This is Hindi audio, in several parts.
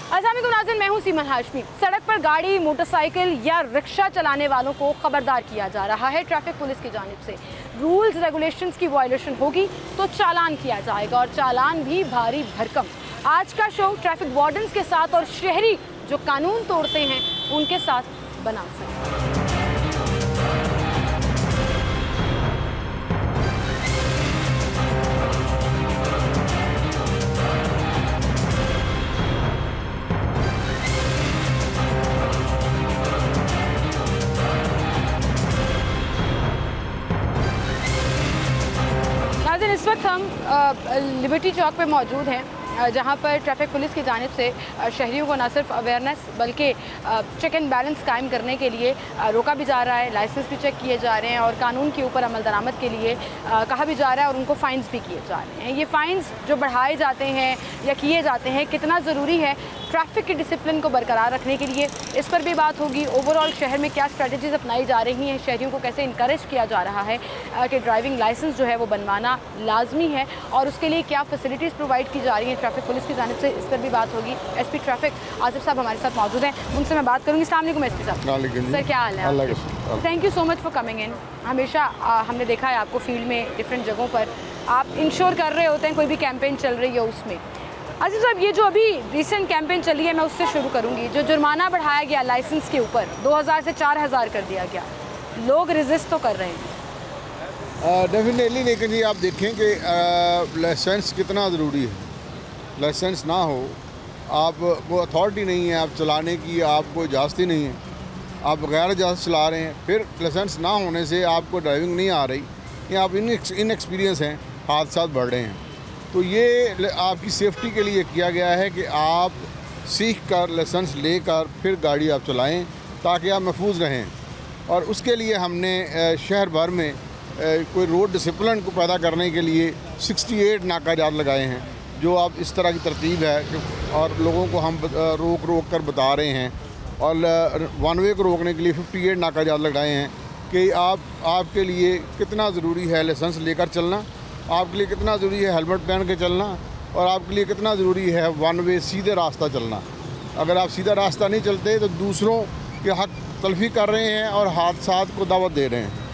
अस्सलामुअलैकुम नाज़रीन, मैं हूं सीमन हाशमी। सड़क पर गाड़ी, मोटरसाइकिल या रिक्शा चलाने वालों को खबरदार किया जा रहा है ट्रैफिक पुलिस की जानिब से। रूल्स रेगुलेशंस की वायलेशन होगी तो चालान किया जाएगा और चालान भी भारी भरकम। आज का शो ट्रैफिक वार्डन्स के साथ और शहरी जो कानून तोड़ते हैं उनके साथ बना सकते। इस वक्त हम लिबर्टी चौक पे मौजूद हैं, जहां पर ट्रैफिक पुलिस की जानिब से शहरियों को न सिर्फ अवेयरनेस बल्कि चेक एंड बैलेंस कायम करने के लिए रोका भी जा रहा है, लाइसेंस भी चेक किए जा रहे हैं और कानून के ऊपर अमल दरामद के लिए कहा भी जा रहा है और उनको फ़ाइन्स भी किए जा रहे हैं। ये फ़ाइन्स जो बढ़ाए जाते हैं या किए जाते हैं कितना ज़रूरी है ट्रैफिक की डिसिप्लिन को बरकरार रखने के लिए, इस पर भी बात होगी। ओवरऑल शहर में क्या स्ट्रेटजीज़ अपनाई जा रही हैं, शहरियों को कैसे इनकरेज किया जा रहा है कि ड्राइविंग लाइसेंस जो है वो बनवाना लाजमी है और उसके लिए क्या फैसिलिटीज़ प्रोवाइड की जा रही हैं ट्रैफिक पुलिस की जानिब से, इस पर भी बात होगी। एसपी ट्रैफिक आसिफ साहब हमारे साथ मौजूद हैं, उनसे मैं बात करूँगी। अस्सलाम वालेकुम एसपी साहब। सर क्या हाल है? Thank you so much for coming in. हमेशा हमने देखा है आपको फील्ड में डिफरेंट जगहों पर आप इंश्योर कर रहे होते हैं, कोई भी कैंपेन चल रही है उसमें। आसिफ साहब, ये जो अभी रिसेंट कैंपेन चली है मैं उससे शुरू करूंगी। जो जुर्माना बढ़ाया गया लाइसेंस के ऊपर 2000 से 4000 कर दिया गया, लोग रेजिस्ट तो कर रहे हैं डेफिनेटली, लेकिन जी आप देखें कि लाइसेंस कितना ज़रूरी है। लाइसेंस ना हो, आप को अथॉरिटी नहीं है आप चलाने की, आपको इजाज़त ही नहीं है, आप बगैर इजाज़त चला रहे हैं, फिर लाइसेंस ना होने से आपको ड्राइविंग नहीं आ रही या आप इनएक्सपीरियंस हैं, हादसा बढ़ रहे हैं। तो ये आपकी सेफ्टी के लिए किया गया है कि आप सीख कर लाइसेंस लेकर फिर गाड़ी आप चलाएं ताकि आप महफूज रहें। और उसके लिए हमने शहर भर में कोई रोड डिसिप्लिन को पैदा करने के लिए 68 नाकाजात लगाए हैं, जो आप इस तरह की तरतीब है और लोगों को हम रोक कर बता रहे हैं। और वन वे को रोकने के लिए 58 नाकाजात लगाए हैं कि आपके लिए कितना ज़रूरी है लाइसेंस लेकर चलना, आपके लिए कितना ज़रूरी है हेलमेट पहन के चलना और आपके लिए कितना ज़रूरी है वन वे सीधे रास्ता चलना। अगर आप सीधा रास्ता नहीं चलते तो दूसरों के हक तलफी कर रहे हैं और हादसात को दावत दे रहे हैं।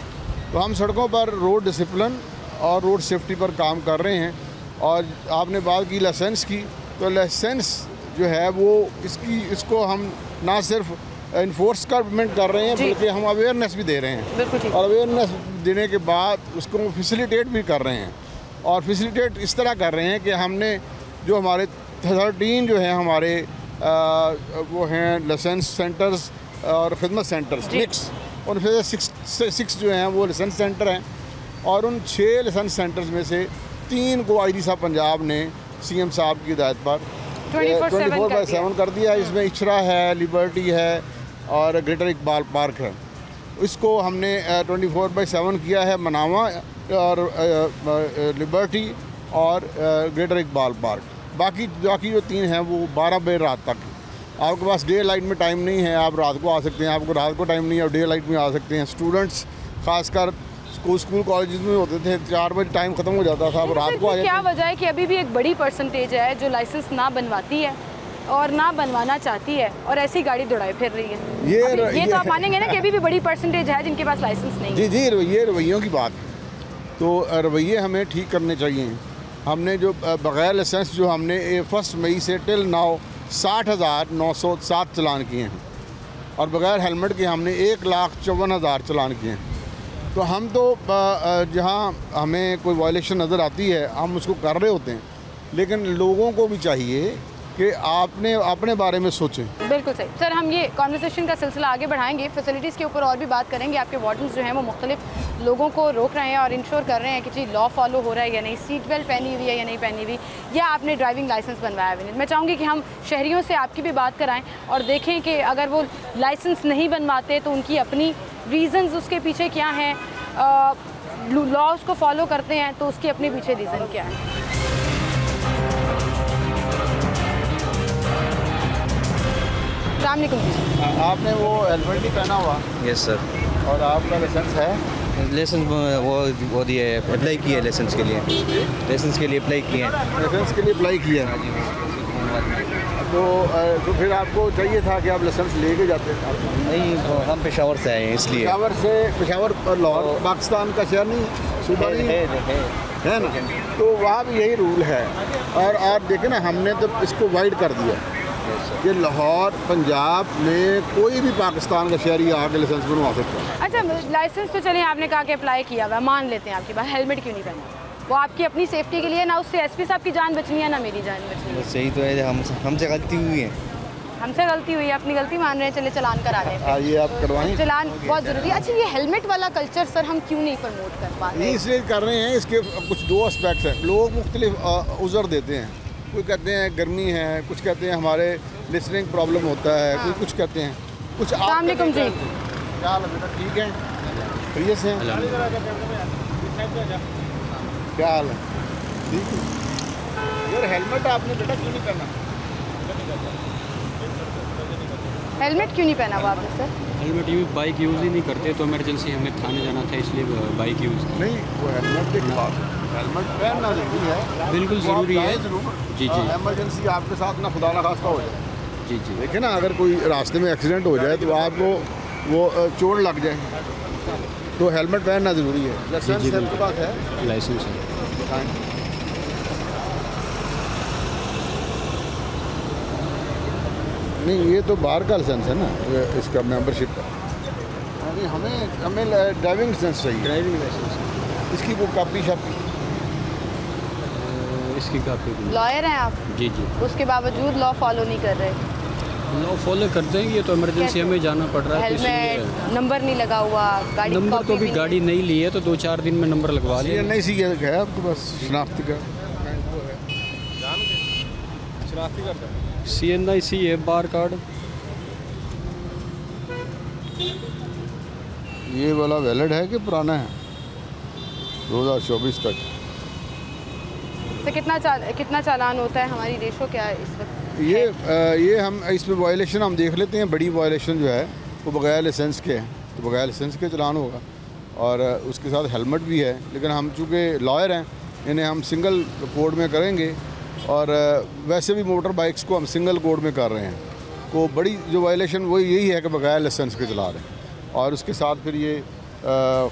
तो हम सड़कों पर रोड डिसिप्लिन और रोड सेफ्टी पर काम कर रहे हैं। और आपने बात की लाइसेंस की, तो लाइसेंस जो है वो इसको हम ना सिर्फ इन्फोर्समेंट कर रहे हैं बल्कि हम अवेयरनेस भी दे रहे हैं और अवेयरनेस देने के बाद उसको फैसिलिटेट भी कर रहे हैं। और फैसिलिटेट इस तरह कर रहे हैं कि हमने जो हमारे 13 जो हैं हमारे वो हैं लाइसेंस सेंटर्स और खिदमत सेंटर्स मिक्स, और फिर 6 जो हैं वो लाइसेंस सेंटर हैं और उन 6 लाइसेंस सेंटर्स में से 3 को आईजी साहब पंजाब ने सीएम साहब की हिदायत पर 24/7 कर दिया है। इसमें इचरा है, लिबर्टी है और ग्रेटर इकबाल पार्क है। इसको हमने 24/7 किया है, मनावा और लिबर्टी और ग्रेटर इकबाल पार्क। बाकी जो 3 हैं वो 12 बजे रात तक। आपके पास डे लाइट में टाइम नहीं है, आप रात को आ सकते हैं, आपको रात को टाइम नहीं है, आप डे लाइट में आ सकते हैं। स्टूडेंट्स खासकर स्कूल कॉलेज में होते थे 4 बजे टाइम ख़त्म हो जाता था, अब रात को आ जाते। क्या वजह है कि अभी भी एक बड़ी परसेंटेज है जो लाइसेंस ना बनवाती है और ना बनवाना चाहती है और ऐसी गाड़ी दौड़ाए फिर रही है? ये तो आप मानेंगे ना कि अभी भी बड़ी परसेंटेज है जिनके पास लाइसेंस नहीं है। जी, रवैयों की बात है, तो रवैये हमें ठीक करने चाहिए। हमने जो बग़ैर लाइसेंस जो हमने 1 मई से टिल नाउ 60,907 चलान किए हैं और बग़ैर हेलमेट के हमने 1,54,000 चलान किए हैं। तो हम तो जहाँ हमें कोई वायलेशन नज़र आती है हम उसको कर रहे होते हैं, लेकिन लोगों को भी चाहिए कि आपने अपने बारे में सोचें। बिल्कुल सही सर, हम ये कॉन्वर्सेशन का सिलसिला आगे बढ़ाएंगे, फैसिलिटीज़ के ऊपर और भी बात करेंगे। आपके वार्डन्स जो हैं वो मुख्तलिफ लोगों को रोक रहे हैं और इंश्योर कर रहे हैं कि जी लॉ फॉलो हो रहा है या नहीं, सीट बेल्ट पहनी हुई है या नहीं पहनी हुई, या आपने ड्राइविंग लाइसेंस बनवाया हुआ नहीं। मैं चाहूँगी कि हम शहरियों से आपकी भी बात कराएँ और देखें कि अगर वो लाइसेंस नहीं बनवाते तो उनकी अपनी रीज़न्स उसके पीछे क्या हैं, लॉज को फॉलो करते हैं तो उसके अपने पीछे रीज़न क्या है। आपने वो हेलमेट नहीं पहना हुआ? Yes sir. और आपका लाइसेंस है? लाइसेंस वो दिए है, अप्लाई किया है लाइसेंस के लिए। लाइसेंस के लिए अप्लाई किया है। लाइसेंस के लिए अप्लाई किया है। तो फिर आपको चाहिए था कि आप लाइसेंस लेके जाते। नहीं, हम पेशावर से आए हैं इसलिए। पेशावर और लाहौर पाकिस्तान का शहर नहीं, सूबा नहीं है ना, तो वहाँ भी यही रूल है। और देखें ना, हमने तो इसको वाइड कर दिया कि लाहौर पंजाब में कोई भी पाकिस्तान का शहरी आके लाइसेंस बनवा सकता है। अच्छा, लाइसेंस तो चलिए आपने कहा कि अप्लाई किया हुआ, मान लेते हैं आपकी बात, हेलमेट क्यों नहीं पहना? वो आपकी अपनी सेफ्टी के लिए, ना उससे एसपी साहब की जान बचनी है ना मेरी जान बचनी है। सही तो है, हमसे गलती हुई है। हमसे गलती हुई है, अपनी गलती मान रहे हैं, चले चलान करा दें। ये आप करवाएं, चलान बहुत ज़रूरी है। अच्छा, ये हेलमेट वाला कल्चर सर हम क्यों नहीं प्रमोट कर पा रहे? इसलिए कर रहे हैं, इसके कुछ दो एस्पेक्ट्स हैं। लोग मुख्तलिफ उज़र देते हैं, कोई कहते हैं गर्मी है, कुछ कहते हैं हमारे लिसनिंग प्रॉब्लम होता है, कोई कुछ कहते हैं कुछ। अस्सलाम वालेकुम जी, क्या हाल है बेटा? ठीक है, बढ़िया से हैं? क्या हाल है? ठीक है यार। हेलमेट आपने बेटा क्यों नहीं पहना? हेलमेट क्यों नहीं पहना हुआ आपने sir? Helmet use, bike use ही नहीं करते, तो इमरजेंसी हमें थाने जाना था इसलिए बाइक यूज़। नहीं, वो हेलमेट के खिलाफ हेलमेट पहनना जरूरी है, बिल्कुल ज़रूरी है जी जी। इमरजेंसी आपके साथ ना खुदा ना खास्ता हो जाए जी जी। देखिए ना, अगर कोई रास्ते में एक्सीडेंट हो जाए तो आपको वो चोट लग जाए, तो हेलमेट पहनना ज़रूरी है। लाइसेंस आपके पास है? लाइसेंस है। नहीं, ये तो बाहर का लाइसेंस है ना, इसका मेंबरशिप का। नहीं, हमें ड्राइविंग लाइसेंस चाहिए। ड्राइविंग लाइसेंस, इसकी वो कापी शापी, इसकी कापी। लॉयर हैं आप? जी जी। उसके बावजूद लॉ फॉलो नहीं कर रहे? लॉ फॉलो कर देंगे, तो इमरजेंसी हमें जाना पड़ रहा है। हेलमेट, नंबर नहीं लगा हुआ, गाड़ी नंबर तो भी गाड़ी नहीं ली है, तो 2-4 दिन में नंबर लगवा लिया। नहीं सी है आपके पास शनाख्ती का? CNIC है, बार कार्ड। ये वाला वैलिड है कि पुराना है? 2024 तक। तो कितना चालान होता है हमारी रेशो क्या है इस वक्त? ये हम इसमें वायलेशन हम देख लेते हैं। बड़ी वायलेशन जो है वो बगैर लाइसेंस के है, तो बगैर लाइसेंस के चलान होगा, और उसके साथ हेलमेट भी है। लेकिन हम चूँकि लॉयर हैं, इन्हें हम सिंगल कोड में करेंगे, और वैसे भी मोटर बाइक्स को हम सिंगल कोड में कर रहे हैं। तो बड़ी जो वायलेशन वो यही है कि बगैर लाइसेंस के चला रहे हैं, और उसके साथ फिर ये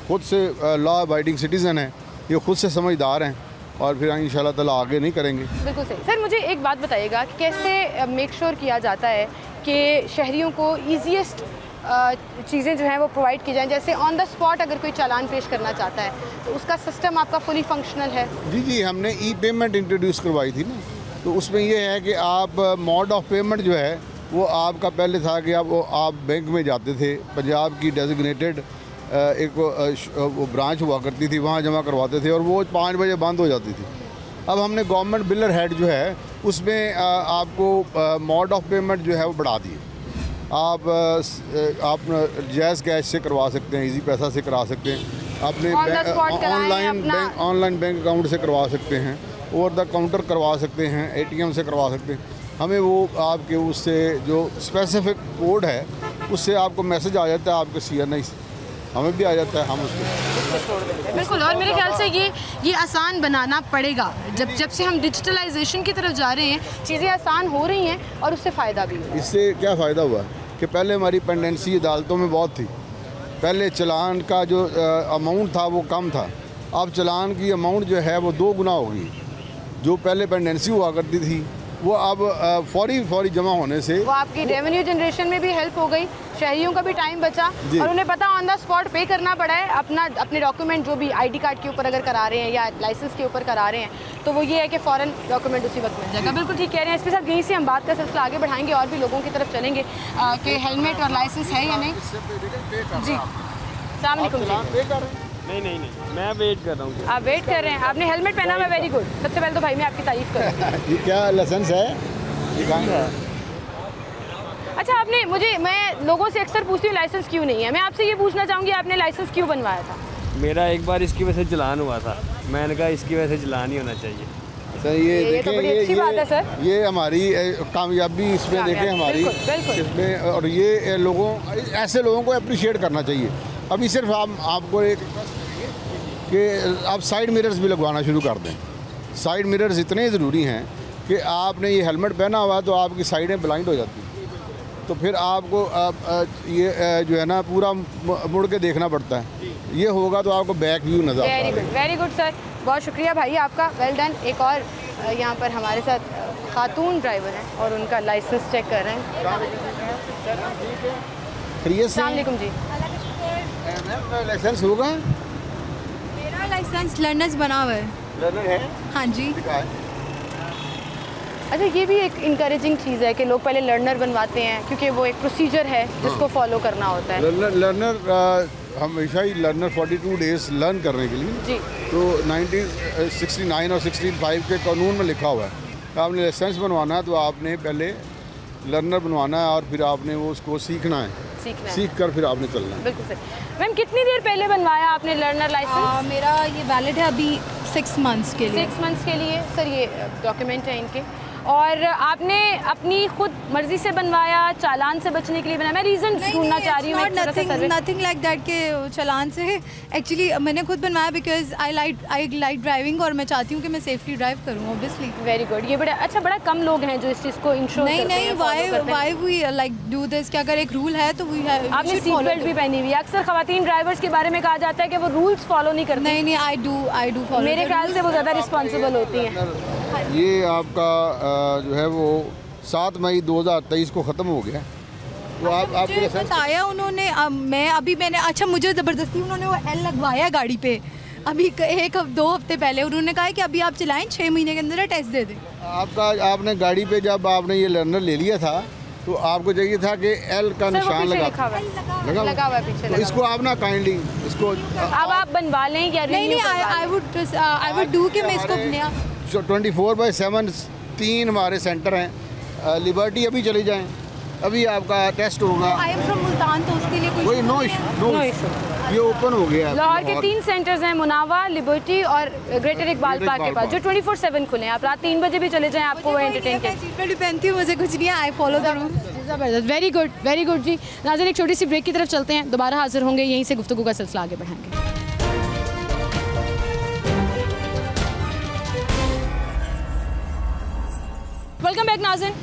ख़ुद से लॉ अबाइडिंग सिटीज़न हैं, ये ख़ुद से समझदार हैं, और फिर इंशाल्लाह ताला आगे नहीं करेंगे। बिल्कुल सही। सर, मुझे एक बात बताइएगा कि कैसे मेक श्योर किया जाता है कि शहरियों को ईजीएस्ट चीज़ें जो हैं वो प्रोवाइड की जाएँ? जैसे ऑन द स्पॉट अगर कोई चालान पेश करना चाहता है, तो उसका सिस्टम आपका फुली फंक्शनल है? जी, हमने ई पेमेंट इंट्रोड्यूस करवाई थी ना, तो उसमें ये है कि आप मोड ऑफ पेमेंट जो है वो आपका पहले था कि आप बैंक में जाते थे, पंजाब की डेजिग्नेटेड एक वो ब्रांच हुआ करती थी, वहाँ जमा करवाते थे, और वो 5 बजे बंद हो जाती थी। अब हमने गवर्नमेंट बिलर हेड जो है उसमें आपको मोड ऑफ पेमेंट जो है वो बढ़ा दिए। आप जायज़ कैश से करवा सकते हैं, इजी पैसा से करा सकते हैं, अपने ऑनलाइन बैंक अकाउंट से करवा सकते हैं, ओवर द काउंटर करवा सकते हैं, ATM से करवा सकते हैं। हमें वो आपके उससे जो स्पेसिफिक कोड है उससे आपको मैसेज आ जाता है, आपके CNI से हमें भी आ जाता है, हम उसको बिल्कुल। और मेरे ख्याल से ये आसान बनाना पड़ेगा। जब से हम डिजिटलाइजेशन की तरफ जा रहे हैं, चीज़ें आसान हो रही हैं और उससे फ़ायदा भी है। इससे क्या फ़ायदा हुआ कि पहले हमारी पेंडेंसी अदालतों में बहुत थी। पहले चलान का जो अमाउंट था वो कम था, अब चलान की अमाउंट जो है वो 2 गुना हो गई। जो पहले पेंडेंसी हुआ करती थी वो अब फौरी जमा होने से वो आपकी रेवेन्यू जनरेशन में भी हेल्प हो गई, शहरियों का भी टाइम बचा, और उन्हें पता ऑन द स्पॉट पे करना पड़ा है अपने डॉक्यूमेंट, जो भी ID कार्ड के ऊपर अगर करा रहे हैं या लाइसेंस के ऊपर करा रहे हैं, तो वो ये है कि फ़ौरन डॉक्यूमेंट उसी वक्त मिल जाएगा। बिल्कुल ठीक कह रहे हैं। इसके साथ यहीं से हम बात का सिलसिला आगे बढ़ाएंगे और भी लोगों की तरफ चलेंगे कि हेलमेट और लाइसेंस है या नहीं। जी, अस्सलाम वालेकुम जी। नहीं, मैं वेट कर रहा हूँ। आप वेट कर रहे हैं? आपने हेलमेट पहना हुआ, वेरी गुड। सबसे पहले तो भाई मैं आपकी तारीफ़ करूँ। ये क्या लाइसेंस है? ये कहाँ है? अच्छा, मैं लोगों से अक्सर पूछती हूँ लाइसेंस क्यों नहीं है। मैं आपसे ये पूछना चाहूँगी, आपने लाइसेंस क्यों बनवाया था? मेरा एक बार इसकी वजह से चलान हुआ था, मैंने कहा इसकी वजह से चलान ही होना चाहिए। सर ये तो बड़ी अच्छी बात है सर। ये हमारी कामयाबी इसमें देखें हमारी इसमें, और ये ऐसे लोगों को अप्रिशिएट करना चाहिए। अभी सिर्फ आपको एक कि आप साइड मिरर्स भी लगवाना शुरू कर दें। साइड मिरर्स इतने ज़रूरी हैं कि आपने ये हेलमेट पहना हुआ है तो आपकी साइडें ब्लाइंड हो जाती हैं, तो फिर आपको ये जो है ना पूरा मुड़ के देखना पड़ता है। ये होगा तो आपको बैक व्यू नज़र आता है। वेरी गुड सर, बहुत शुक्रिया भाई आपका, वेल डन। एक और यहाँ पर हमारे साथ खातून ड्राइवर हैं और उनका लाइसेंस चेक कर रहे हैं। अस्सलाम वालेकुम जी। लाइसेंस होगा? मेरा लाइसेंस लर्नर्स बना हुआ है। लर्नर है? हाँ जी। अच्छा, ये भी एक इंकरेजिंग चीज़ है कि लोग पहले लर्नर बनवाते हैं क्योंकि वो एक प्रोसीजर है जिसको फॉलो करना होता है। लर्नर हमेशा ही लर्नर 42 डेज लर्न करने के लिए जी। तो 1969 और 65 के कानून में लिखा हुआ है आपने लाइसेंस बनवाना है तो आपने पहले लर्नर बनवाना है और फिर आपने वो उसको सीखना है, सीख कर फिर आपने चलना है। बिल्कुल सर। मैम कितनी देर पहले बनवाया आपने लर्नर लाइसेंस? मेरा ये वैलिड है अभी 6 मंथ्स के लिए। 6 मंथ्स के लिए सर, ये डॉक्यूमेंट है इनके। और आपने अपनी खुद मर्जी से बनवाया, चालान से बचने के लिए बनाया? मैं रीज़न ढूंढना चाह रही हूँ। नथिंग लाइक दैट के चालान से। एक्चुअली मैंने खुद बनवाया बिकॉज आई लाइक ड्राइविंग और मैं चाहती हूँ कि मैं सेफली ड्राइव करूँ ऑब्वियसली। Very good. ये बड़ा अच्छा, बड़ा कम लोग हैं जो इस चीज़ को इंश्योर करते हैं। Why we like do this कि अगर एक रूल है तो वी हैव। आपने सीट बेल्ट भी पहनी हुई है। अक्सर खवातीन ड्राइवर्स के बारे में कहा जाता है कि वो रूल्स फॉलो नहीं करते। नहीं, आई डू फॉलो। मेरे ख्याल से वो ज़्यादा रिस्पॉन्सिबल होती हैं। ये आपका जो है वो 7 मई 2023 को ख़त्म हो गया। तो आपको बताया उन्होंने, मैंने अच्छा मुझे ज़बरदस्ती उन्होंने वो एल लगवाया गाड़ी पे अभी 1-2 हफ्ते पहले। उन्होंने कहा कि अभी आप चलाएं, 6 महीने के अंदर टेस्ट दे दें। आपने गाड़ी पे जब आपने ये लर्नर ले लिया था तो आपको चाहिए था कि एल का निशान लगा हुआ है पीछे। तो इसको आप ना काइंडली इसको अब आप बनवा लें या नहीं, आई वुड डू कि मैं इसको नया 24/7 3 हमारे सेंटर हैं। लिबर्टी अभी चली जाएं, अभी आपका टेस्ट होगा। आई एम फ्रॉम मुल्तान तो उसके लिए कोई नो इशू। ये ओपन हो गया है। लाहौर के 3 सेंटर्स हैं, मुनावा, लिबर्टी और ग्रेटर इकबाल पार्क के पास, जो 24/7 खुले हैं। आप रात 3 बजे भी चले जाएं, आपको वो एंटरटेन करें। सीट बेल्ट पहनती हूँ, मुझे कुछ नहीं है, आई फॉलो द रूल। ज़बरदस्त, वेरी गुड जी। नाज़रीन, एक छोटी सी ब्रेक की तरफ चलते हैं, दोबारा हाजिर होंगे, यहीं से गुफ्तगू का सिलसिला आगे बढ़ाएंगे। वेलकम बैक नाज़रीन।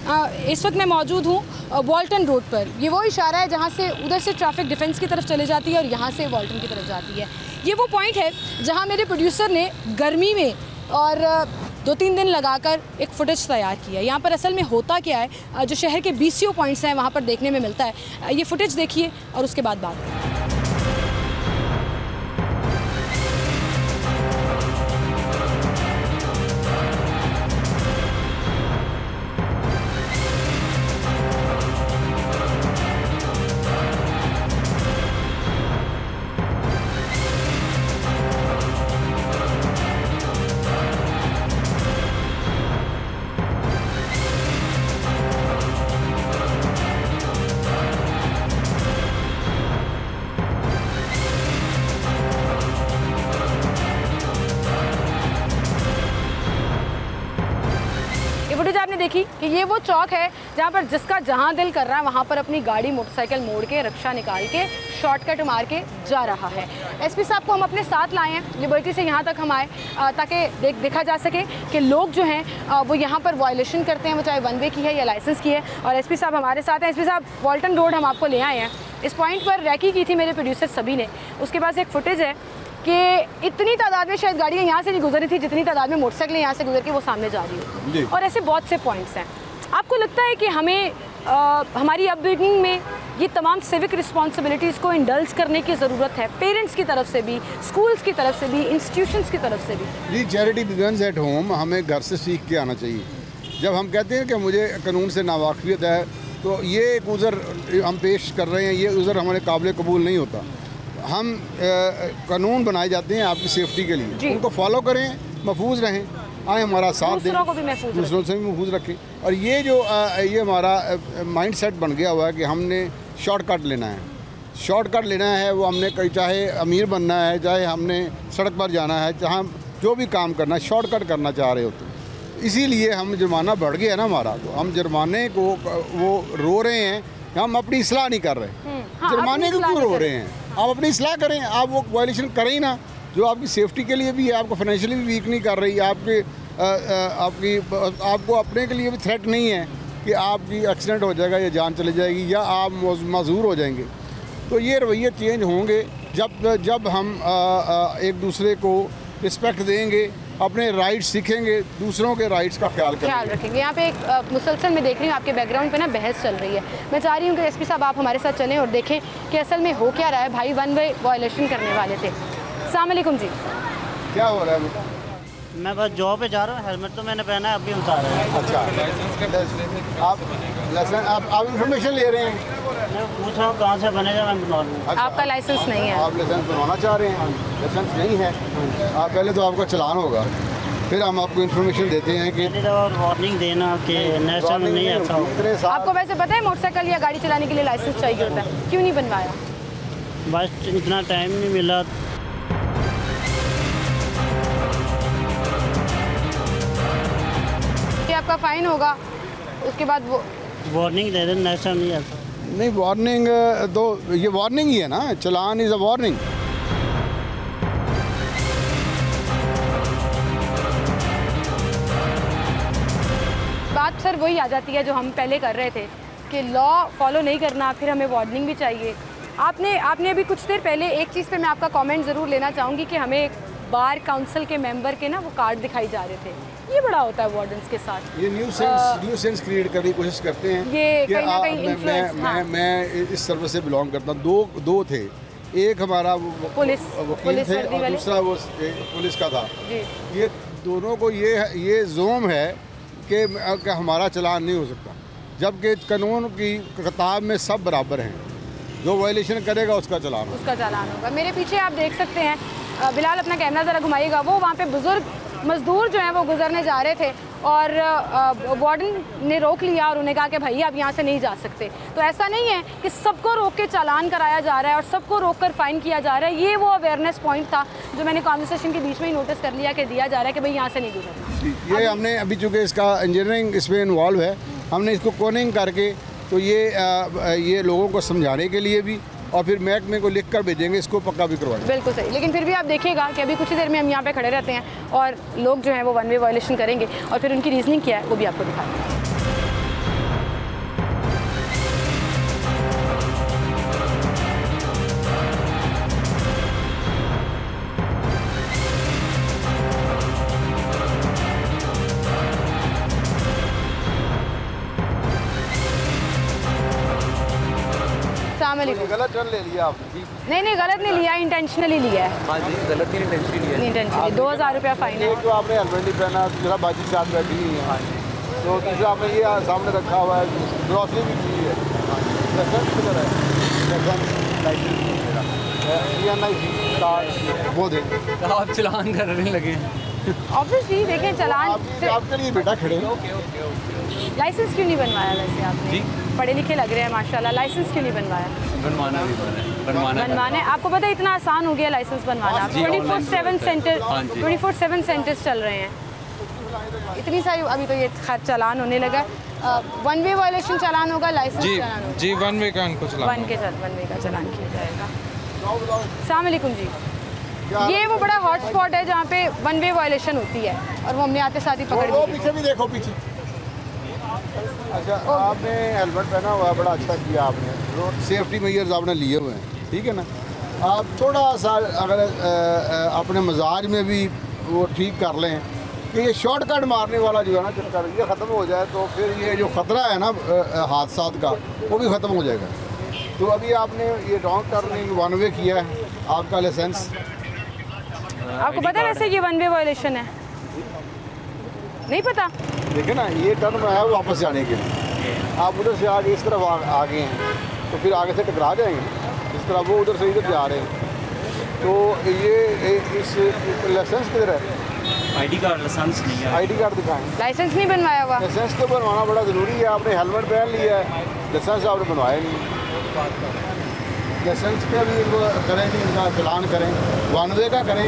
इस वक्त मैं मौजूद हूँ वॉल्टन रोड पर। ये वो इशारा है जहाँ से उधर से ट्रैफिक डिफेंस की तरफ चले जाती है और यहाँ से वॉल्टन की तरफ जाती है। ये वो पॉइंट है जहाँ मेरे प्रोड्यूसर ने गर्मी में और 2-3 दिन लगाकर एक फुटेज तैयार किया है। यहाँ पर असल में होता क्या है, जो शहर के BCO पॉइंट्स हैं वहाँ पर देखने में मिलता है। ये फुटेज देखिए और उसके बाद बात करें। आपने देखी कि ये वो चौक है जहाँ पर जिसका जहाँ दिल कर रहा है वहाँ पर अपनी गाड़ी मोटरसाइकिल मोड़ के रिक्शा निकाल के शॉर्टकट मार के जा रहा है। एसपी साहब को हम अपने साथ लाए हैं, लिबर्टी से यहाँ तक हम आए ताकि देखा जा सके कि लोग जो हैं वो यहाँ पर वायलेशन करते हैं, वो चाहे 1 वे की है या लाइसेंस की है। और एसपी साहब हमारे साथ हैं। एसपी साहब, वॉल्टन रोड हम आपको ले आए हैं। इस पॉइंट पर रैकी की थी मेरे प्रोड्यूसर सभी ने। उसके पास एक फुटेज है कि इतनी तादाद में शायद गाड़ियाँ यहाँ से नहीं गुजरी थी जितनी तादाद में मोटरसाइकिलें यहाँ से गुजर के वो सामने जा रही हो। और ऐसे बहुत से पॉइंट्स हैं। आपको लगता है कि हमें हमारी अपब्रिंगिंग में ये तमाम सिविक रिस्पॉन्सिबिलिटीज़ को इंडल्ज करने की ज़रूरत है, पेरेंट्स की तरफ से भी, स्कूल्स की तरफ से भी, इंस्टीट्यूशंस की तरफ से भी? जी, चैरिटी बिगिंस एट होम। हमें घर से सीख के आना चाहिए। जब हम कहते हैं कि मुझे कानून से नावाकिफियत है तो ये एक उज़र हम पेश कर रहे हैं, ये उज़र हमारे काबिल कबूल नहीं होता। हम कानून बनाए जाते हैं आपकी सेफ्टी के लिए, उनको फॉलो करें, महफूज रहें, आए हमारा साथ दें, दूसरों से भी महफूज रखें। और ये जो ये हमारा माइंड सेट बन गया हुआ है कि हमने शॉर्टकट लेना है, शॉर्टकट लेना है। वो हमने कहीं चाहे अमीर बनना है, चाहे हमने सड़क पर जाना है, चाहे जो भी काम करना है शॉर्टकट करना चाह रहे होते हैं। इसीलिए हम जुर्माना बढ़ गया ना हमारा, तो हम जुर्माने को वो रो रहे हैं, हम अपनी इस्लाह नहीं कर रहे। जुर्माने को क्यों रो रहे हैं? आप अपनी इस्लाह करें, आप वो वायलेशन करें ही ना, जो आपकी सेफ्टी के लिए भी है, आपको फाइनेंशियली भी वीक नहीं कर रही, आपके आपको अपने के लिए भी थ्रेट नहीं है कि आपकी एक्सीडेंट हो जाएगा या जान चली जाएगी या आप मजबूर हो जाएंगे। तो ये रवैये चेंज होंगे जब हम एक दूसरे को रिस्पेक्ट देंगे, अपने राइट्स सीखेंगे, दूसरों के राइट्स का ख्याल रखेंगे। यहाँ पे एक मुसलसल मैं देख रही हूँ आपके बैकग्राउंड पे ना बहस चल रही है। मैं चाह रही हूँ कि एसपी साहब आप हमारे साथ चलें और देखें कि असल में हो क्या रहा है। भाई वन वे वायलेशन करने वाले थे। अस्सलाम वालेकुम जी, क्या हो रहा है बेटा? मैं बस जॉब पे जा रहा हूँ, हेलमेट तो मैंने पहना है, अभी उतार रहा है। अच्छा, आप इंफॉर्मेशन ले रहे हैं? मैं पूछ रहा हूँ कहाँ से बनेगा, मैं बनवा लूँ। अच्छा, आपका लाइसेंस नहीं है? आप लाइसेंस बनवाना चाह रहे हैं? लाइसेंस नहीं है, आप पहले तो आपका चलान होगा, फिर हम आपको इन्फॉर्मेशन देते हैं कि वार्निंग देना कि नेशनल नहीं अच्छा हो। आपको वैसे पता है मोटरसाइकिल या गाड़ी चलाने के लिए लाइसेंस चाहिए होता है, क्यों नहीं बनवाया? बस इतना टाइम नहीं मिला। आपका फाइन होगा, उसके बाद वो वार्निंग दे दें, नेशनल नहीं आता। नहीं, वार्निंग तो ये वार्निंग ही है ना, चलान इज़ अ वार्निंग। बात सर वही आ जाती है जो हम पहले कर रहे थे कि लॉ फॉलो नहीं करना, फिर हमें वार्निंग भी चाहिए। आपने अभी कुछ देर पहले एक चीज़ पे मैं आपका कमेंट ज़रूर लेना चाहूँगी कि हमें बार काउंसिल के मेंबर के ना वो कार्ड दिखाई जा रहे थे। ये बड़ा होता है वार्डन्स के साथ, ये न्यू सेंस क्रिएट करने की कोशिश करते हैं। ये कहीं ना कहीं इन्फ्लुएंस। मैं इस सर्विस से बिलोंग करता हूँ। दो थे, एक हमारा पुलिस थे और दूसरा वो पुलिस का था। ये दोनों को ये जोम है कि हमारा चलान नहीं हो सकता, जबकि कानून की किताब में सब बराबर हैं। जो वायलेशन करेगा उसका चलान होगा। मेरे पीछे आप देख सकते हैं, बिलाल अपना कैमरा ज़रा घुमाइएगा, वो वहाँ पे बुज़ुर्ग मज़दूर जो हैं वो गुजरने जा रहे थे और वार्डन ने रोक लिया और उन्हें कहा कि भाई आप यहाँ से नहीं जा सकते। तो ऐसा नहीं है कि सबको रोक के चालान कराया जा रहा है और सबको रोक कर फ़ाइन किया जा रहा है। ये वो अवेयरनेस पॉइंट था जो मैंने कॉन्वर्सेशन के बीच में ही नोटिस कर लिया कि दिया जा रहा है कि भाई यहाँ से नहीं गुजरना। ये हमने अभी चूँकि इसका इंजीनियरिंग इसमें इन्वॉल्व है, हमने इसको कोनिंग करके तो ये लोगों को समझाने के लिए भी और फिर महकमे को लिख कर भेजेंगे, इसको पक्का भी करवाएंगे। बिल्कुल सही। लेकिन फिर भी आप देखिएगा कि अभी कुछ ही देर में हम यहाँ पे खड़े रहते हैं और लोग जो हैं वो वन वे वायलेशन करेंगे और फिर उनकी रीजनिंग क्या है वो भी आपको दिखाएंगे। गलत टर्न ले लिया आपने? नहीं गलत नहीं लिया, इंटेंशनली लिया है। हाँ जी, गलत नहीं, इंटेंशनली 2000 रुपया फाइन है। एक तो आपने हेलमेट नहीं पहना, दूसरा बाजी के साथ बैठी हुई है, तो तीसरा आपने ये सामने रखा हुआ है, ग्रॉसरी भी की है, वो दें आप चलान करने लगे। ऑब्वियसली देखें चलान आपके लिए बेटा खड़े। लाइसेंस क्यों नहीं बनवाया वैसे आपने? जी? पढ़े लिखे लग रहे हैं माशाल्लाह, लाइसेंस क्यों नहीं बनवाया? बनवाना भी बनवाना है। आपको पता है इतना आसान हो गया लाइसेंस बनवाना। 24/7 सेंटर्स चल रहे हैं, इतनी सारी। अभी तो ये खैर चालान होने लगा। वन वे वायलेशन चालान होगा, लाइसेंस चालान होगा। जी वन वे का इनको वन वे का चालान किया जाएगा। अस्सलाम वालेकुम जी, ये वो बड़ा हॉट स्पॉट है जहाँ पे वन वे वायलेशन होती है और वो हमने आते साथ ही पकड़ ली। पीछे भी देखो, पीछे। अच्छा, आपने हेलमेट पहना हुआ है, बड़ा अच्छा किया आपने, रोड सेफ्टी मेजर्स आपने लिए हुए हैं, ठीक है ना। आप थोड़ा सा अगर अपने मजाज में भी वो ठीक कर लें कि ये शॉर्टकट मारने वाला जो है ना चक्कर, ये ख़त्म हो जाए तो फिर ये जो ख़तरा है ना हादसात का, वो भी ख़त्म हो जाएगा। तो अभी आपने ये रॉन्ग टर्निंग वन वे किया है, आपका लाइसेंस आपको पता है वैसे ये वन वे वायलेशन है? नहीं पता? देखिए ना, ये टर्न में है वापस जाने के लिए, आप उधर से आगे इस तरफ आ गए हैं तो फिर आगे से टकरा जाएंगे, इस तरह वो उधर से इधर जा रहे हैं। तो ये इस लाइसेंस किधर है? आईडी कार्ड, लाइसेंस नहीं है। आईडी कार्ड दिखाएं। लाइसेंस नहीं बनवाया हुआ? लाइसेंस तो बनवाना बड़ा ज़रूरी है। आपने हेलमेट पहन लिया है, लाइसेंस आपने बनवाया नहीं। लाइसेंस का भी करें, इनका चलान करें, वन वे का करें,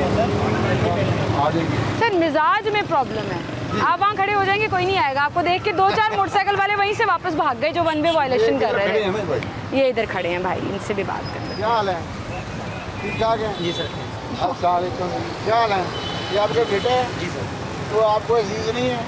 आ जाएगी। सर मिजाज में प्रॉब्लम है, आप वहाँ खड़े हो जाएंगे, कोई नहीं आएगा। आपको देख के 2-4 मोटरसाइकिल वाले वहीं से वापस भाग गए जो वन वे वायलेशन कर रहे थे। ये इधर खड़े हैं भाई, इनसे भी बात करते हैं। क्या हाल है? ठीक ठाक है? जी सर। अस्सलाम वालेकुम। क्या हाल है? ये आपके बेटे हैं? जी सर। तो आपको चीज़ नहीं है,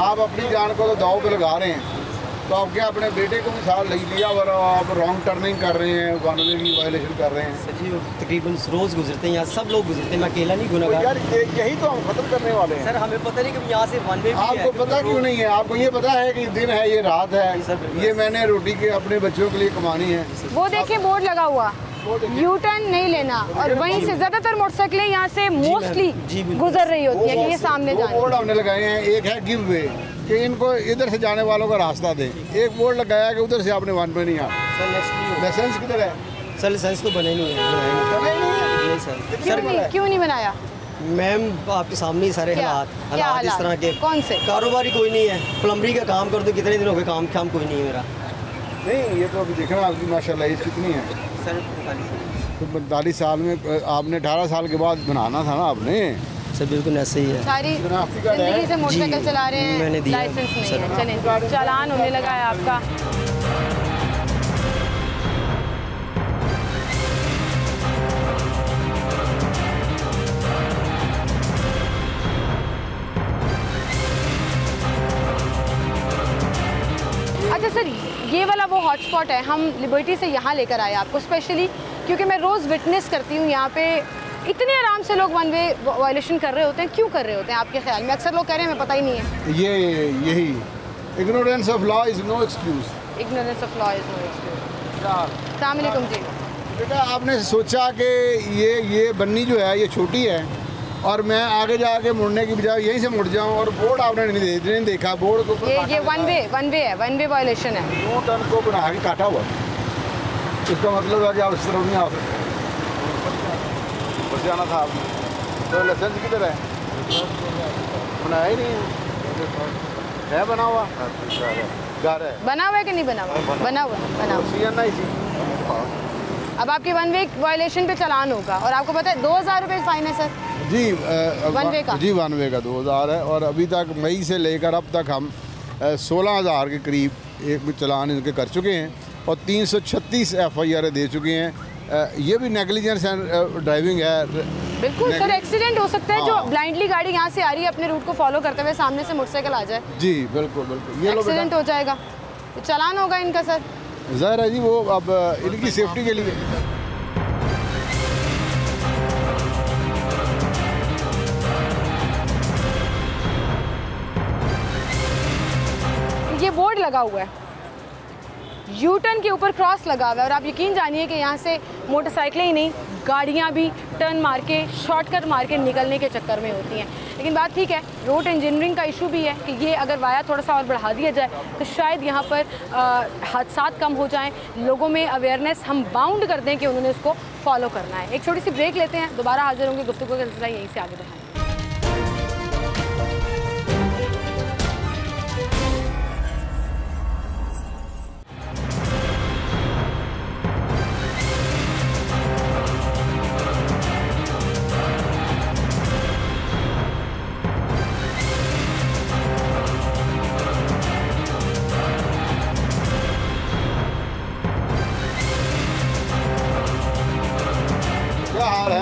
आप अपनी जान को तो दाव पे लगा रहे हैं। तो आप क्या अपने बेटे को भी साथ ले लिया और आप रॉन्ग टर्निंग कर रहे हैं, वन वे की वायलेशन कर रहे हैं। सर जी तकरीबन रोज़ गुजरते हैं यहाँ, सब लोग गुजरते हैं, मैं अकेला नहीं गुनाहगार। यार यही तो हम खत्म करने वाले हैं। सर हमें पता नहीं कि यहाँ से वन वे आपको पता क्यों नहीं है? आपको ये पता है कि दिन है, ये रात है, ये मैंने रोटी के अपने बच्चों के लिए कमानी है। वो देखिए बोर्ड लगा हुआ, यू टर्न नहीं लेना, और वहीं से ज़्यादातर मोटरसाइकिलें यहाँ से मोस्टली गुजर रही होती है कि ये सामने जाए। बोर्ड हमने लगाए हैं, एक है गिव वे कि इनको इधर से जाने वालों का रास्ता दें, एक बोर्ड लगाया कि उधर से आपने वन पे नहीं आना। लाइसेंस किधर है? सर लाइसेंस तो बने नहीं है सर। क्यों नहीं बनाया? मैम आपके सामने ही सारे हालात इस तरह के। कौन से? कारोबारी कोई नहीं है, प्लम्बरी का काम कर दो, कितने दिन हो गए काम कोई नहीं है मेरा। नहीं ये तो अभी देखना आपकी माशाल्लाह एज कितनी है? सर 45 साल में आपने 18 साल के बाद बनाना था ना आपने। सर बिल्कुल ऐसे ही है। सारी जिंदगी से मोटरसाइकिल चला रहे हैं, लाइसेंस नहीं है, चलें चालान होने लगा है आपका। अच्छा सर, ये वाला वो हॉटस्पॉट है, हम लिबर्टी से यहाँ लेकर आए आपको स्पेशली क्योंकि मैं रोज़ विटनेस करती हूँ यहाँ पे इतने आराम से लोग वन वे वायलेशन कर रहे होते हैं। क्यों कर रहे होते हैं आपके ख्याल में? अक्सर लोग कह रहे हैं हमें पता ही नहीं है। यही ignorance of law is no excuse. Ignorance of law is no excuse. अस्सलाम वालेकुम जी। बेटा आपने सोचा कि ये बन्नी जो है ये छोटी है और मैं आगे जाके मुड़ने की बजाय यहीं से मुड़ जाऊं, और बोर्ड आपने नहीं देखा, बोर्ड को ये वन वे वायलेशन है। नो टर्न को बना के काटा हुआ, इसका मतलब है कि आप इस तरफ नहीं आ सकते, बस जाना था आपने। तो लाइसेंस किधर है? बनाया ही नहीं है बना हुआ? घर है। बना हुआ है कि नहीं बना हुआ? बना हुआ। अब आपके वन वे वायलेशन पे चालान होगा और आपको पता है 2000 रुपये फाइन है सर जी। वन वे का? जी वन वे का 2000 है, और अभी तक मई से लेकर अब तक हम 16,000 के करीब एक भी चालान इनके कर चुके हैं और 336 FIR दे चुके हैं। ये भी नेग्लिजेंस ड्राइविंग है। बिल्कुल सर, एक्सीडेंट हो सकता है जो ब्लाइंडली गाड़ी यहाँ से आ रही है अपने रूट को फॉलो करते हुए सामने से मोटरसाइकिल आ जाए। जी बिल्कुल, ये एक्सीडेंट हो जाएगा, चालान होगा इनका सर। ज़ाहिर है जी, वो अब इनकी सेफ्टी के लिए। ये बोर्ड लगा हुआ है, यू टर्न के ऊपर क्रॉस लगा हुआ है, और आप यकीन जानिए कि यहाँ से मोटरसाइकिलें ही नहीं गाड़ियाँ भी टर्न मार के शॉर्टकट मार के निकलने के चक्कर में होती हैं। लेकिन बात ठीक है, रोड इंजीनियरिंग का इशू भी है कि ये अगर वाया थोड़ा सा और बढ़ा दिया जाए तो शायद यहाँ पर हादसात कम हो जाएं, लोगों में अवेयरनेस हम बाउंड कर दें कि उन्होंने इसको फॉलो करना है। एक छोटी सी ब्रेक लेते हैं, दोबारा हाजिर होंगे, गुफ्तगू का सिलसिला यहीं से आगे बढ़ाएं।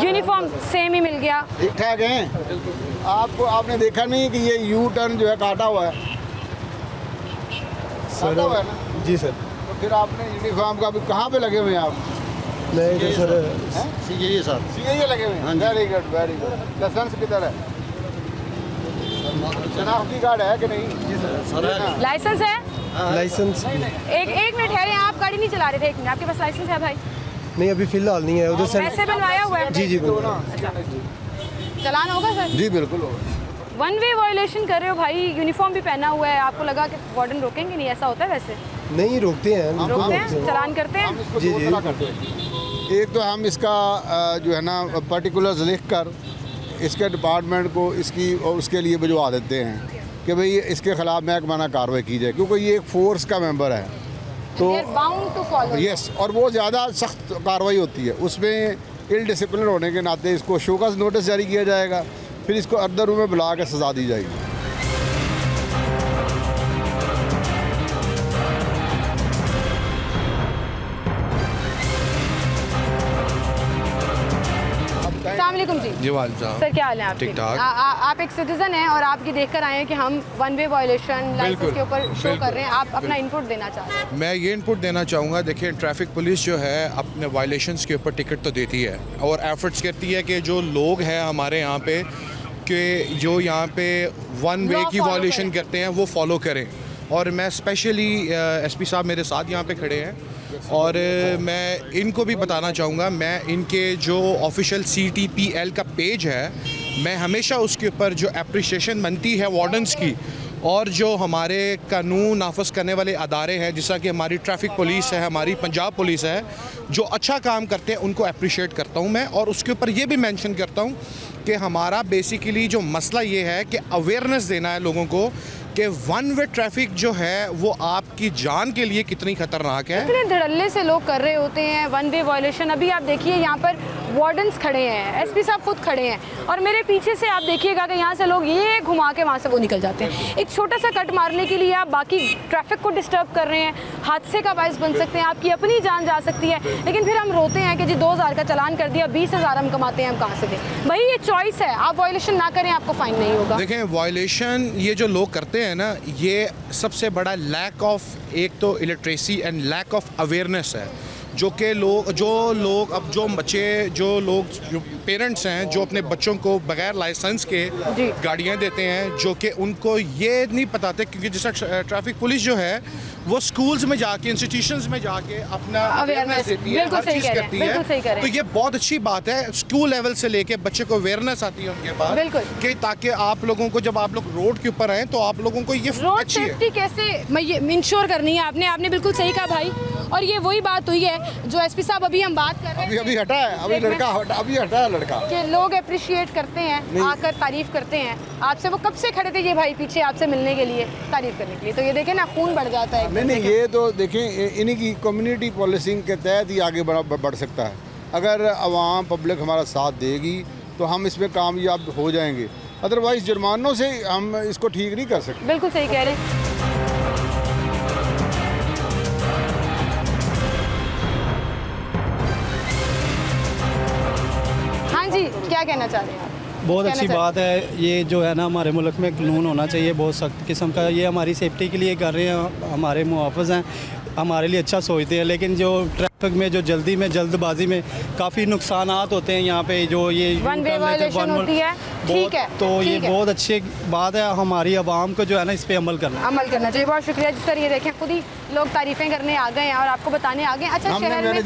यूनिफॉर्म सेम ही मिल गया, ठीक ठाक हैं। आपने देखा नहीं कि ये यू टर्न जो है काटा हुआ है? काटा हुआ है ना? जी सर। तो फिर आपने यूनिफॉर्म का अभी कहाँ पे लगे हुए हैं आप? नहीं तो सर CAA लगे हुए हैं। Very good. लाइसेंस किधर है? शनाख्ती कार्ड है कि नहीं? जी सर। लाइसेंस है? लाइसेंस एक मिनट ठहरे, आप गाड़ी नहीं चला रहे थे, एक मिनट, आपके पास लाइसेंस है भाई? नहीं अभी फिलहाल नहीं है, उधर से पैसे बनवाया हुआ है? जी चालान होगा सर? जी बिल्कुल होगा। वन वे वायलेशन कर रहे हो भाई, यूनिफॉर्म भी पहना हुआ है, आपको लगा कि वार्डन रोकेंगे नहीं? ऐसा होता है वैसे? नहीं रोकते हैं, रोकते हैं, चालान करते हैं। जी। एक तो हम इसका जो है ना पर्टिकुलर्स लिख कर इसके डिपार्टमेंट को इसकी और उसके लिए भिजवा देते हैं कि भाई इसके ख़िलाफ़ महकमाना कार्रवाई की जाए, क्योंकि ये एक फोर्स का मेंबर है तो यस, और वो ज़्यादा सख्त कार्रवाई होती है, उसमें इल डिसिप्लिन होने के नाते इसको शोकस नोटिस जारी किया जाएगा, फिर इसको अंदर रूम में बुला के सज़ा दी जाएगी। वालेकुम जी। जी वालेकुम सलाम। सर क्या हाल है आपके? ठीक ठाक। आप एक सिटीजन हैं और आपकी देखकर आए हैं कि हम वन वे वायलेशन लाइसेंस के ऊपर शो कर रहे हैं, आप अपना इनपुट देना चाह रहे हैं। मैं ये इनपुट देना चाहूँगा, देखिए ट्रैफिक पुलिस जो है अपने वायलेशंस के ऊपर टिकट तो देती है और एफर्ट्स करती है कि जो लोग हैं हमारे यहाँ पे कि जो यहाँ पे वन वे की वायलेशन करते हैं वो फॉलो करें। और मैं स्पेशली एसपी साहब मेरे साथ यहाँ पे खड़े हैं और मैं इनको भी बताना चाहूँगा, मैं इनके जो ऑफिशियल CTPL का पेज है, मैं हमेशा उसके ऊपर जो एप्रिसिएशन बनती है वार्डन्स की और जो हमारे कानून नाफज करने वाले अदारे हैं, जैसा कि हमारी ट्रैफिक पुलिस है, हमारी पंजाब पुलिस है, जो अच्छा काम करते हैं उनको अप्रिशिएट करता हूँ मैं। और उसके ऊपर ये भी मेंशन करता हूँ कि हमारा बेसिकली जो मसला ये है कि अवेयरनेस देना है लोगों को कि वन वे ट्रैफिक जो है वो आपकी जान के लिए कितनी खतरनाक है। इतने धड़ल्ले से लोग कर रहे होते हैं वन वे वायलेशन। अभी आप देखिए यहाँ पर वार्डन्स खड़े हैं, SP साहब खुद खड़े हैं और मेरे पीछे से आप देखिएगा कि यहाँ से लोग ये घुमा के वहाँ से वो निकल जाते हैं। एक छोटा सा कट मारने के लिए आप बाकी ट्रैफिक को डिस्टर्ब कर रहे हैं, हादसे का बायस बन सकते हैं, आपकी अपनी जान जा सकती है। लेकिन फिर हम रोते हैं कि जी 2000 का चालान कर दिया, 20,000 हम कमाते हैं, हम कहाँ से दें? भाई ये चॉइस है, आप वायलेशन ना करें, आपको फाइन नहीं होगा। देखें वायलेशन ये जो लोग करते हैं ना, ये सबसे बड़ा लैक ऑफ एक तो illiteracy and lack of awareness है। जो पेरेंट्स हैं जो अपने बच्चों को बगैर लाइसेंस के गाड़ियां देते हैं, जो कि उनको ये नहीं बताते, क्योंकि जैसा ट्रैफिक पुलिस जो है वो स्कूल्स में जाके इंस्टीट्यूशंस में जाके अपना अवेयरनेस देती है, हर चीज़ करती है। तो ये बहुत अच्छी बात है, स्कूल लेवल से लेके बच्चे को अवेयरनेस आती है उनके पास कि ताकि आप लोगों को जब आप लोग रोड के ऊपर आए तो आप लोगों को ये रोड सेफ्टी कैसे इंश्योर करनी है आपने बिल्कुल सही कहा भाई। और ये वही बात हुई है जो SP साहब अभी हम बात कर रहे हैं, अभी हटा है, अभी हटा है लड़का कि लोग अप्रिशिएट करते हैं, आकर तारीफ करते हैं आपसे। वो कब से खड़े थे ये भाई पीछे आपसे मिलने के लिए, तारीफ करने के लिए? तो ये देखें ना, खून बढ़ जाता है। नहीं, ये तो देखें इन्हीं की कम्युनिटी पॉलिसिंग के तहत ही आगे बढ़ सकता है। अगर आवाम पब्लिक हमारा साथ देगी तो हम इसमें कामयाब हो जाएंगे, अदरवाइज जुर्मानों से हम इसको ठीक नहीं कर सकते। बिल्कुल सही कह रहे हैं। जी क्या कहना चाह रहे हैं आप? बहुत अच्छी बात है ये जो है ना, हमारे मुल्क में कानून होना चाहिए बहुत सख्त किस्म का। ये हमारी सेफ्टी के लिए कर रहे हैं, हमारे मुहाफ़िज़ हैं, हमारे लिए अच्छा सोचते हैं। लेकिन जो ट्रैफिक में जो जल्दबाजी में काफ़ी नुकसानात होते हैं यहाँ पे, जो ये वन वे वायलेशन होती है, ठीक है, तो ये बहुत अच्छी बात है। हमारी आवाम को जो है ना इस पर अमल करना चाहिए। बहुत शुक्रिया जी सर। ये देखें खुद ही लोग तारीफ़ें करने आ गए हैं और आपको बताने आ गए। अच्छा, शहर में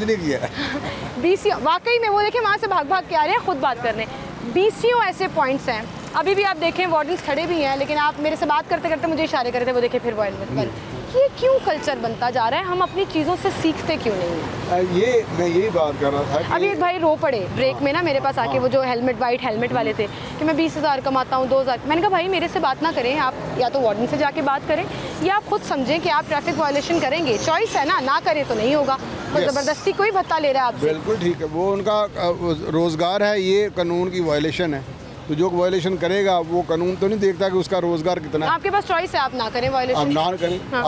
BCO वाकई में वो देखें वहाँ से भाग के आ रहे हैं खुद बात करने। BCO ऐसे पॉइंट्स हैं, अभी भी आप देखें वार्डन्स खड़े भी हैं, लेकिन आप मेरे से बात करते करते मुझे इशारे कर रहे थे, वो देखें फिर वायलेंस। ये क्यों कल्चर बनता जा रहा है? हम अपनी चीज़ों से सीखते क्यों नहीं हैं? ये मैं यही बात कर रहा था। अभी एक भाई रो पड़े ब्रेक में ना मेरे पास आके, वो जो वाइट हेलमेट वाले थे, कि मैं 20,000 कमाता हूँ, 2,000। मैंने कहा भाई मेरे से बात ना करें आप, या तो वार्डन से जाके बात करें या आप खुद समझें कि आप ट्रैफिक वायलेशन करेंगे। चॉइस है ना करें तो नहीं होगा। तो ज़बरदस्ती कोई भत्ता ले रहा है आपसे? बिल्कुल ठीक है, वो उनका रोज़गार है, ये कानून की वायलेशन है। तो जो वायलेशन करेगा वो कानून तो नहीं देखता कि उसका रोज़गार कितना है। आपके पास चॉइस है, आप ना करें वायलेशन, आप ना करें। हाँ।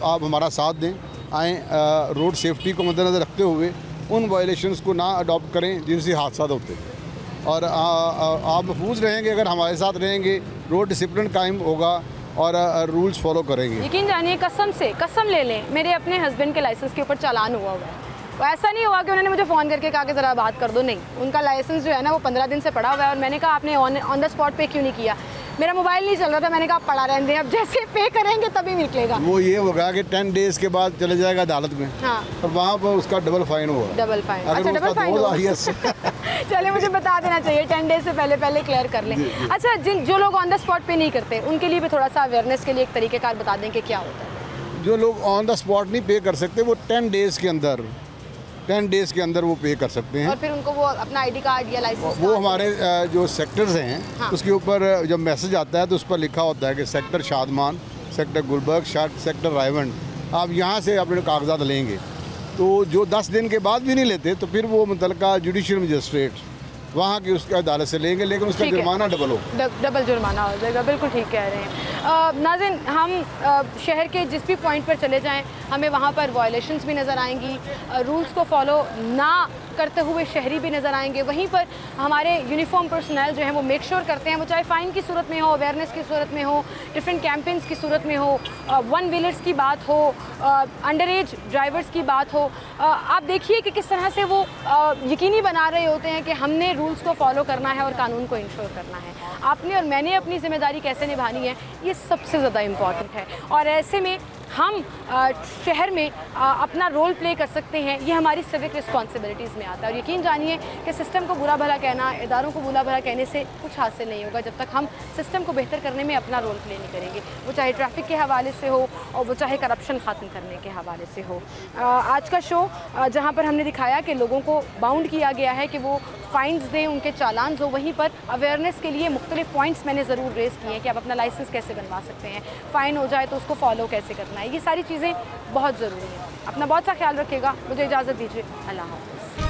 आप हमारा साथ दें, आएँ, रोड सेफ्टी को मद्देनज़र रखते हुए उन वायलेशंस को ना अडॉप्ट करें जिनसे हादसा होते हैं। और आप महफूज रहेंगे अगर हमारे साथ रहेंगे, रोड डिसिप्लिन कायम होगा और रूल्स फॉलो करेंगे। यकीन जानिए, कसम ले लें, मेरे अपने हस्बैंड के लाइसेंस के ऊपर चालान हुआ है। वो ऐसा नहीं हुआ कि उन्होंने मुझे फ़ोन करके कहा कि ज़रा बात कर दो, नहीं, उनका लाइसेंस जो है ना वो 15 दिन से पड़ा हुआ है। और मैंने कहा आपने ऑन द स्पॉट पे क्यों नहीं किया? मेरा मोबाइल नहीं चल रहा था, मैंने कहा पड़ा रहने दें, अब जैसे पे करेंगे तभी निकलेगा। वो ये होगा कि 10 डेज़ के बाद चले जाएगा अदालत में। हाँ। और वहाँ पर उसका डबल फाइन होगा। डबल फाइन, अच्छा डबल फाइन। चले मुझे बता देना चाहिए, 10 डेज से पहले क्लियर कर लें। अच्छा, जो लोग ऑन द स्पॉट पे नहीं करते उनके लिए भी थोड़ा सा अवेयरनेस के लिए एक तरीक़ेकार बता दें कि क्या होता है? जो लोग ऑन द स्पॉट नहीं पे कर सकते वो 10 डेज़ के अंदर वो पे कर सकते हैं। और फिर उनको वो अपना ID कार्ड या लाइसेंस, वो हमारे जो सेक्टर्स हैं, हाँ, उसके ऊपर जब मैसेज आता है तो उस पर लिखा होता है कि sector Shadman, sector Gulberg, sector Raiwind, आप यहाँ से अपने कागजात लेंगे। तो जो 10 दिन के बाद भी नहीं लेते तो फिर वो मुतल्लिका जुडिशल मजिस्ट्रेट वहाँ की उसके अदालत से लेंगे, लेकिन उसका जुर्माना डबल जुर्माना हो जाएगा। बिल्कुल ठीक कह रहे हैं नाज़रीन। हम शहर के जिस भी पॉइंट पर चले जाएं, हमें वहाँ पर वायलेशंस भी नज़र आएंगी, रूल्स को फॉलो ना करते हुए शहरी भी नज़र आएंगे। वहीं पर हमारे यूनिफॉर्म पर्सनल जो है वो मेक श्योर करते हैं, वो चाहे फ़ाइन की सूरत में हो, अवेयरनेस की सूरत में हो, डिफरेंट कैंपेन्स की सूरत में हो, वन व्हीलर्स की बात हो, अंडर एज ड्राइवर्स की बात हो। आप देखिए कि किस तरह से वो यकीनी बना रहे होते हैं कि हमने रूल्स को फॉलो करना है और कानून को इंश्योर करना है। आपने और मैंने अपनी ज़िम्मेदारी कैसे निभानी है, ये सबसे ज़्यादा इम्पॉर्टेंट है। और ऐसे में हम शहर में अपना रोल प्ले कर सकते हैं, ये हमारी सिविक रिस्पॉन्सिबिलिटीज़ में आता है। और यकीन जानिए कि सिस्टम को बुरा भला कहना, इदारों को बुरा भला कहने से कुछ हासिल नहीं होगा जब तक हम सिस्टम को बेहतर करने में अपना रोल प्ले नहीं करेंगे, वो चाहे ट्रैफिक के हवाले से हो और वो चाहे करप्शन ख़त्म करने के हवाले से हो। आज का शो जहाँ पर हमने दिखाया कि लोगों को बाउंड किया गया है कि वो फ़ाइन्स दें, उनके चालान हो, वहीं पर अवेयरनेस के लिए मुख्तलिफ पॉइंट्स मैंने ज़रूर रेज़ किए हैं कि आप अपना लाइसेंस कैसे बनवा सकते हैं, फ़ाइन हो जाए तो उसको फॉलो कैसे करना है। ये सारी चीज़ें बहुत ज़रूरी हैं। अपना बहुत सा ख्याल रखिएगा। मुझे इजाज़त दीजिए। अल्लाह हाफ़िज़।